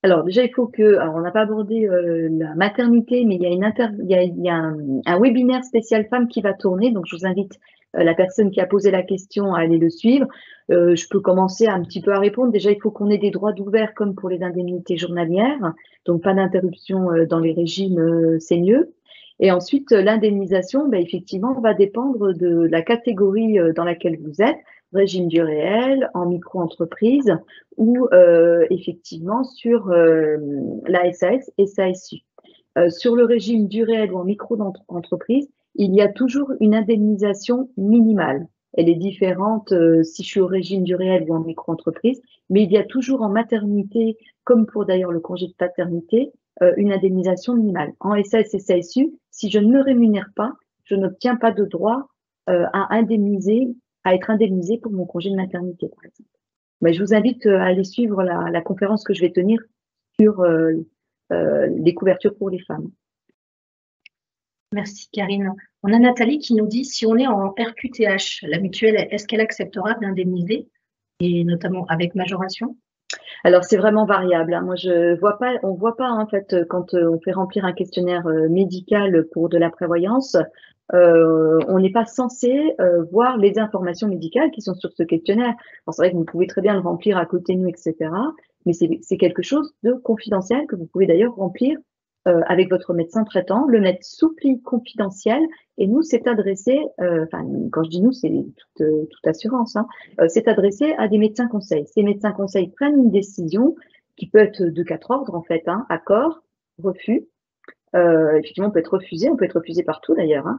Alors déjà, il faut que, alors on n'a pas abordé la maternité, mais il y a un webinaire spécial femmes qui va tourner, donc je vous invite la personne qui a posé la question à aller le suivre. Je peux commencer un petit peu à répondre. Déjà, il faut qu'on ait des droits d'ouvert comme pour les indemnités journalières, donc pas d'interruption dans les régimes, c'est mieux. Et ensuite, l'indemnisation, ben, effectivement, va dépendre de la catégorie dans laquelle vous êtes, régime du réel, en micro-entreprise ou effectivement sur la SAS et SASU. Sur le régime du réel ou en micro-entreprise, il y a toujours une indemnisation minimale. Elle est différente si je suis au régime du réel ou en micro-entreprise, mais il y a toujours en maternité, comme pour d'ailleurs le congé de paternité, une indemnisation minimale. En SAS et SASU, si je ne me rémunère pas, je n'obtiens pas de droit à être indemnisé pour mon congé de maternité, par exemple. Mais je vous invite à aller suivre la conférence que je vais tenir sur les couvertures pour les femmes. Merci, Karine. On a Nathalie qui nous dit, si on est en RQTH, la mutuelle, est-ce qu'elle acceptera d'indemniser, et notamment avec majoration? Alors, c'est vraiment variable, hein. Moi, on voit pas, en fait, quand on fait remplir un questionnaire médical pour de la prévoyance, on n'est pas censé voir les informations médicales qui sont sur ce questionnaire. Alors, c'est vrai que vous pouvez très bien le remplir à côté de nous, etc. Mais c'est quelque chose de confidentiel que vous pouvez d'ailleurs remplir avec votre médecin traitant, le mettre sous pli confidentiel. Et nous, c'est adressé, enfin, quand je dis nous, c'est toute assurance, hein, c'est adressé à des médecins conseils. Ces médecins conseils prennent une décision qui peut être de 4 ordres, en fait, hein, accord, refus. Effectivement, on peut être refusé partout d'ailleurs, hein,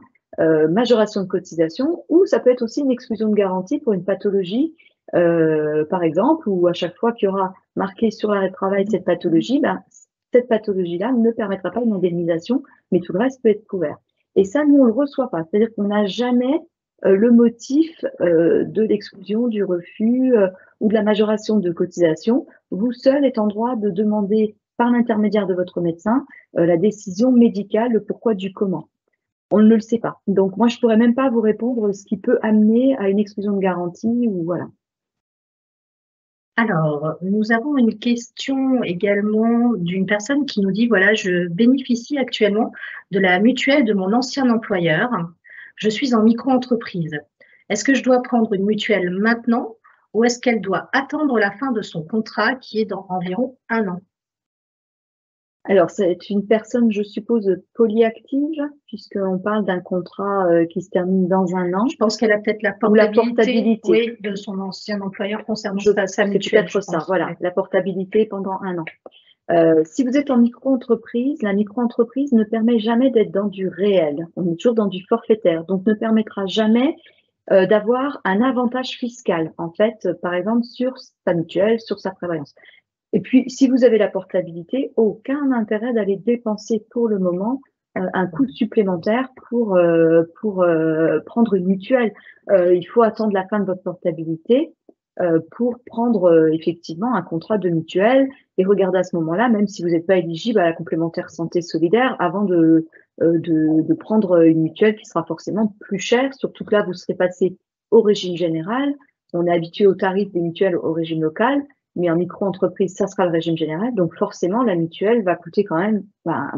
majoration de cotisation, ou ça peut être aussi une exclusion de garantie pour une pathologie, par exemple, où à chaque fois qu'il y aura marqué sur l'arrêt de travail cette pathologie, ben, cette pathologie-là ne permettra pas une indemnisation, mais tout le reste peut être couvert. Et ça, nous, on le reçoit pas. C'est-à-dire qu'on n'a jamais le motif de l'exclusion, du refus ou de la majoration de cotisation. Vous seul êtes en droit de demander par l'intermédiaire de votre médecin la décision médicale, le pourquoi du comment. On ne le sait pas. Donc, moi, je pourrais même pas vous répondre ce qui peut amener à une exclusion de garantie ou voilà. Alors, nous avons une question également d'une personne qui nous dit, voilà, je bénéficie actuellement de la mutuelle de mon ancien employeur. Je suis en micro-entreprise. Est-ce que je dois prendre une mutuelle maintenant ou est-ce qu'elle doit attendre la fin de son contrat qui est dans environ 1 an? Alors, c'est une personne, je suppose, polyactive, puisqu'on parle d'un contrat qui se termine dans 1 an. Je pense qu'elle a peut-être la portabilité, oui, de son ancien employeur concernant sa mutuelle. C'est peut-être ça, voilà, oui. La portabilité pendant 1 an. Si vous êtes en micro-entreprise, la micro-entreprise ne permet jamais d'être dans du réel. On est toujours dans du forfaitaire, donc ne permettra jamais d'avoir un avantage fiscal, en fait, par exemple, sur sa mutuelle, sur sa prévoyance. Et puis, si vous avez la portabilité, aucun intérêt d'aller dépenser pour le moment un coût supplémentaire pour prendre une mutuelle. Il faut attendre la fin de votre portabilité pour prendre effectivement un contrat de mutuelle et regarder à ce moment-là, même si vous n'êtes pas éligible à la complémentaire santé solidaire, avant de prendre une mutuelle qui sera forcément plus chère, surtout que là, vous serez passé au régime général. On est habitué aux tarifs des mutuelles au régime local, mais en micro-entreprise, ça sera le régime général. Donc forcément, la mutuelle va coûter quand même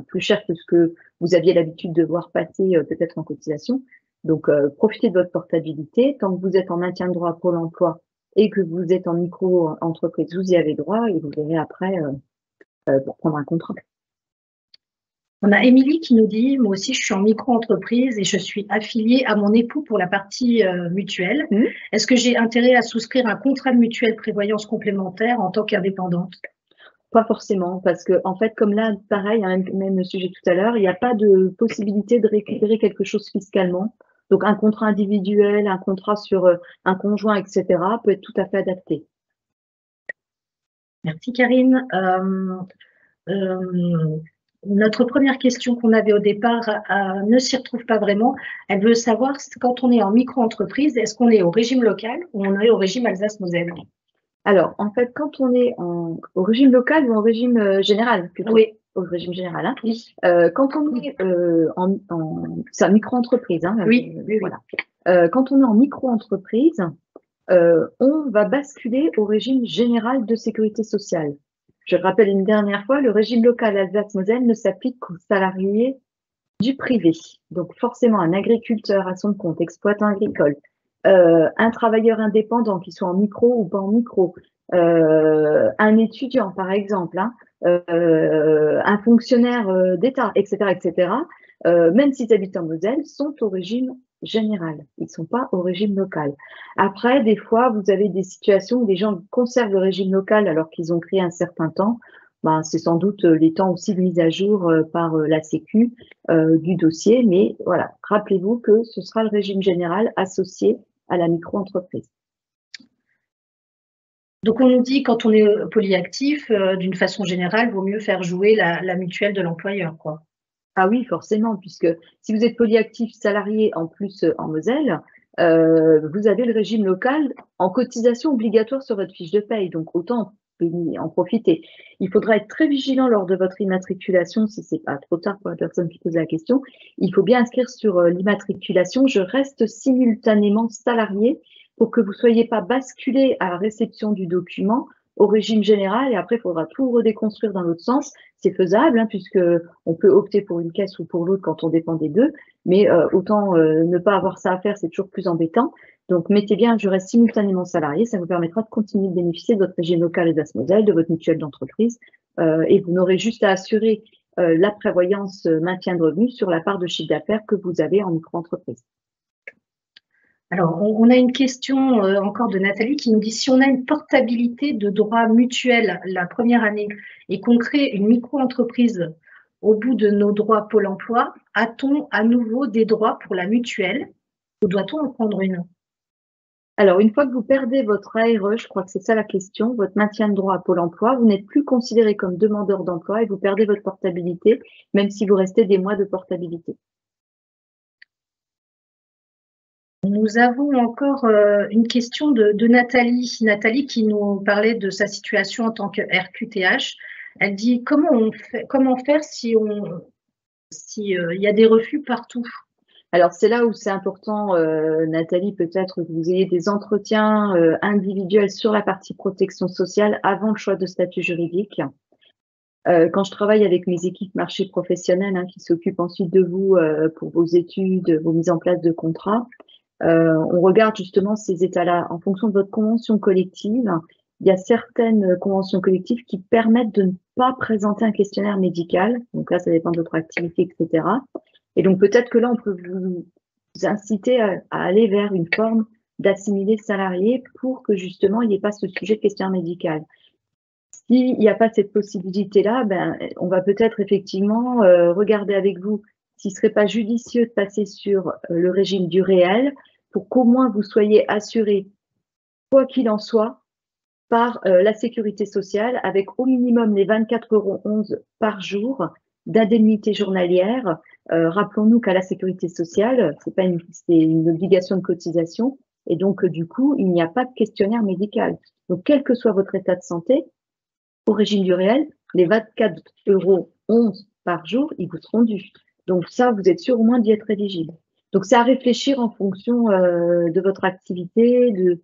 plus cher que ce que vous aviez l'habitude de voir passer peut-être en cotisation. Donc profitez de votre portabilité. Tant que vous êtes en maintien de droit à Pôle emploi et que vous êtes en micro-entreprise, vous y avez droit et vous verrez après pour prendre un contrat. On a Émilie qui nous dit « Moi aussi, je suis en micro-entreprise et je suis affiliée à mon époux pour la partie mutuelle. Est-ce que j'ai intérêt à souscrire un contrat de mutuelle prévoyance complémentaire en tant qu'indépendante ?» Pas forcément, parce que en fait, comme là, pareil, hein, même le sujet tout à l'heure, il n'y a pas de possibilité de récupérer quelque chose fiscalement. Donc, un contrat individuel, un contrat sur un conjoint, etc., peut être tout à fait adapté. Merci Karine. Notre première question qu'on avait au départ ne s'y retrouve pas vraiment. Elle veut savoir quand on est en micro-entreprise, est-ce qu'on est au régime local ou on est au régime Alsace-Moselle? Alors, en fait, quand on est au régime local ou en régime général, plutôt. Oui. Au régime général, hein. Oui. Quand on est c'est une micro-entreprise, hein, oui, oui, voilà. Quand on est en micro-entreprise, on va basculer au régime général de sécurité sociale. Je rappelle une dernière fois, le régime local Alsace-Moselle ne s'applique qu'aux salariés du privé. Donc forcément, un agriculteur à son compte, exploitant agricole, un travailleur indépendant, qui soit en micro ou pas en micro, un étudiant par exemple, hein, un fonctionnaire d'État, etc., etc., même s'ils habitent en Moselle, sont au régime général. Ils ne sont pas au régime local. Après, des fois, vous avez des situations où les gens conservent le régime local alors qu'ils ont créé un certain temps. Ben, c'est sans doute les temps aussi de mise à jour par la Sécu du dossier. Mais voilà, rappelez-vous que ce sera le régime général associé à la micro-entreprise. Donc, on nous dit, quand on est polyactif, d'une façon générale, il vaut mieux faire jouer la mutuelle de l'employeur, quoi. Ah oui, forcément, puisque si vous êtes polyactif salarié en plus en Moselle, vous avez le régime local en cotisation obligatoire sur votre fiche de paye, donc autant en profiter. Il faudra être très vigilant lors de votre immatriculation, si c'est pas trop tard pour la personne qui pose la question. Il faut bien inscrire sur l'immatriculation « Je reste simultanément salarié » pour que vous ne soyez pas basculé à la réception du document au régime général et après, il faudra tout redéconstruire dans l'autre sens. C'est faisable, hein, puisque on peut opter pour une caisse ou pour l'autre quand on dépend des deux, mais autant ne pas avoir ça à faire, c'est toujours plus embêtant. Donc, mettez bien « Je reste simultanément salarié », ça vous permettra de continuer de bénéficier de votre régime local Alsace-Moselle, de votre mutuelle d'entreprise, et vous n'aurez juste à assurer la prévoyance maintien de revenus sur la part de chiffre d'affaires que vous avez en micro-entreprise. Alors, on a une question encore de Nathalie qui nous dit « Si on a une portabilité de droits mutuels la première année et qu'on crée une micro-entreprise au bout de nos droits Pôle emploi, a-t-on à nouveau des droits pour la mutuelle ou doit-on en prendre une ?» Alors, une fois que vous perdez votre ARE, je crois que c'est ça la question, votre maintien de droit à Pôle emploi, vous n'êtes plus considéré comme demandeur d'emploi et vous perdez votre portabilité, même si vous restez des mois de portabilité. Nous avons encore une question de Nathalie. Nathalie qui nous parlait de sa situation en tant que RQTH. Elle dit « Comment faire si il y a des refus partout ?» Alors, c'est là où c'est important, Nathalie, peut-être que vous ayez des entretiens individuels sur la partie protection sociale avant le choix de statut juridique. Quand je travaille avec mes équipes marché professionnel qui s'occupent ensuite de vous pour vos études, vos mises en place de contrats, on regarde justement ces états-là. En fonction de votre convention collective, il y a certaines conventions collectives qui permettent de ne pas présenter un questionnaire médical. Donc là, ça dépend de votre activité, etc. Et donc peut-être que là, on peut vous inciter à aller vers une forme d'assimilé salarié pour que justement, il n'y ait pas ce sujet de questionnaire médical. S'il n'y a pas cette possibilité-là, on va peut-être effectivement regarder avec vous s'il ne serait pas judicieux de passer sur le régime du réel pour qu'au moins vous soyez assuré, quoi qu'il en soit, par la sécurité sociale avec au minimum les 24,11 € par jour d'indemnité journalière. Rappelons-nous qu'à la sécurité sociale, c'est une obligation de cotisation et donc du coup, il n'y a pas de questionnaire médical. Donc, quel que soit votre état de santé, au régime du réel, les 24,11 € par jour, ils vous seront dus. Donc ça, vous êtes sûr au moins d'y être éligible. Donc c'est à réfléchir en fonction de votre activité, de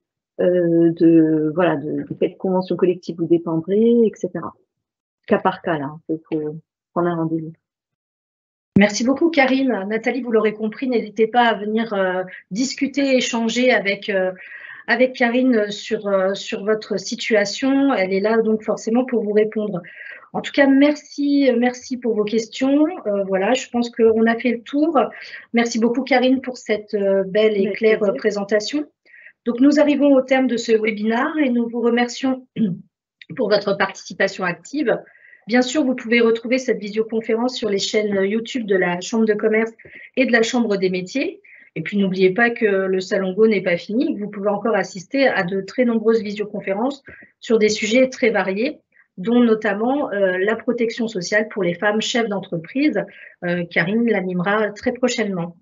quelle convention collective vous dépendrez, etc. Cas par cas, là, il faut prendre un rendez-vous. Merci beaucoup, Karine. Nathalie, vous l'aurez compris, n'hésitez pas à venir discuter, échanger avec Karine sur votre situation. Elle est là donc forcément pour vous répondre. En tout cas, merci pour vos questions. Voilà, je pense qu'on a fait le tour. Merci beaucoup, Karine, pour cette belle et claire présentation. Donc, nous arrivons au terme de ce webinaire et nous vous remercions pour votre participation active. Bien sûr, vous pouvez retrouver cette visioconférence sur les chaînes YouTube de la Chambre de commerce et de la Chambre des métiers. Et puis, n'oubliez pas que le Salon Go n'est pas fini. Vous pouvez encore assister à de très nombreuses visioconférences sur des sujets très variés, dont notamment la protection sociale pour les femmes chefs d'entreprise. Karine l'animera très prochainement.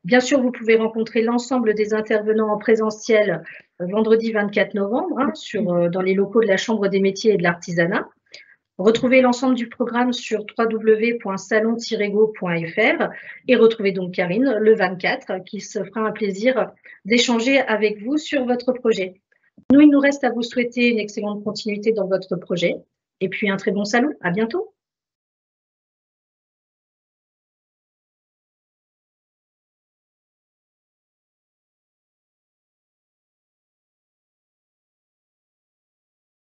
Bien sûr, vous pouvez rencontrer l'ensemble des intervenants en présentiel vendredi 24 novembre dans les locaux de la Chambre des métiers et de l'artisanat. Retrouvez l'ensemble du programme sur www.salon-go.fr et retrouvez donc Karine le 24 qui se fera un plaisir d'échanger avec vous sur votre projet. Nous, il nous reste à vous souhaiter une excellente continuité dans votre projet et puis un très bon salon. À bientôt.